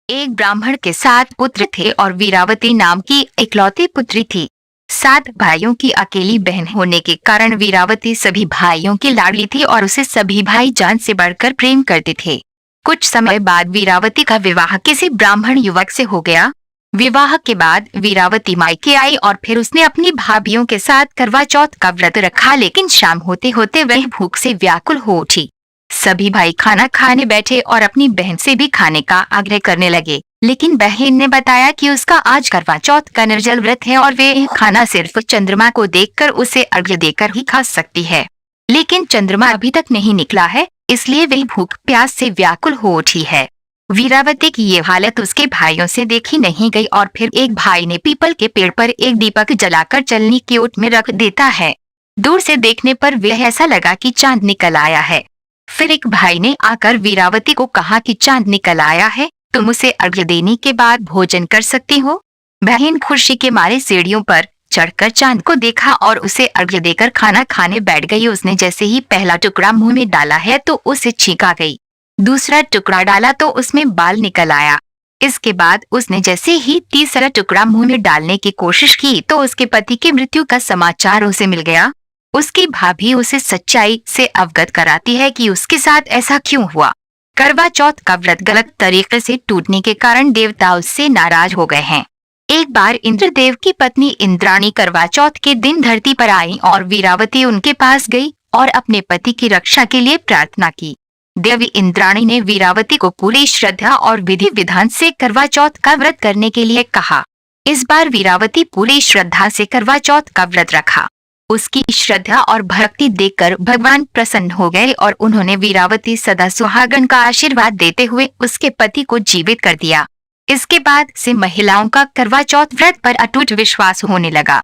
एक ब्राह्मण के 7 पुत्र थे और वीरावती नाम की इकलौती पुत्री थी। 7 भाइयों की अकेली बहन होने के कारण वीरावती सभी भाइयों की लाडली थी और उसे सभी भाई जान से बढ़कर प्रेम करते थे। कुछ समय बाद वीरावती का विवाह किसी ब्राह्मण युवक से हो गया। विवाह के बाद वीरावती मायके आई और फिर उसने अपनी भाभियों के साथ करवा चौथ का व्रत रखा, लेकिन शाम होते होते वह भूख से व्याकुल हो उठी। सभी भाई खाना खाने बैठे और अपनी बहन से भी खाने का आग्रह करने लगे, लेकिन बहन ने बताया कि उसका आज करवा चौथ का निर्जल व्रत है और वे खाना सिर्फ चंद्रमा को देखकर उसे अर्घ्य देकर ही खा सकती है। लेकिन चंद्रमा अभी तक नहीं निकला है, इसलिए वह भूख प्यास से व्याकुल हो उठी है। वीरावती की ये हालत उसके भाइयों से देखी नहीं गई और फिर एक भाई ने पीपल के पेड़ पर एक दीपक जलाकर चलनी की ओट में रख देता है। दूर से देखने पर वह ऐसा लगा कि चांद निकल आया है। फिर एक भाई ने आकर वीरावती को कहा कि चांद निकल आया है, तुम उसे अर्घ्य देने के बाद भोजन कर सकती हो। बहन खुशी के मारे सीढ़ियों पर चढ़कर चांद को देखा और उसे अर्घ्य देकर खाना खाने बैठ गई। उसने जैसे ही पहला टुकड़ा मुंह में डाला है तो उसे छींक आ गई। दूसरा टुकड़ा डाला तो उसमें बाल निकल आया। इसके बाद उसने जैसे ही तीसरा टुकड़ा मुंह में डालने की कोशिश की तो उसके पति की मृत्यु का समाचार उसे मिल गया। उसकी भाभी उसे सच्चाई से अवगत कराती है कि उसके साथ ऐसा क्यों हुआ। करवा चौथ का व्रत गलत तरीके से टूटने के कारण देवता उससे नाराज हो गए हैं। एक बार इंद्रदेव की पत्नी इंद्राणी करवा चौथ के दिन धरती पर आई और वीरावती उनके पास गई और अपने पति की रक्षा के लिए प्रार्थना की। देवी इंद्राणी ने वीरावती को पूरी श्रद्धा और विधि विधान से करवा चौथ का व्रत करने के लिए कहा। इस बार वीरावती पूरी श्रद्धा से करवा चौथ का व्रत रखा। उसकी श्रद्धा और भक्ति देखकर भगवान प्रसन्न हो गए और उन्होंने वीरावती सदा सुहागन का आशीर्वाद देते हुए उसके पति को जीवित कर दिया। इसके बाद से महिलाओं का करवा चौथ व्रत पर अटूट विश्वास होने लगा।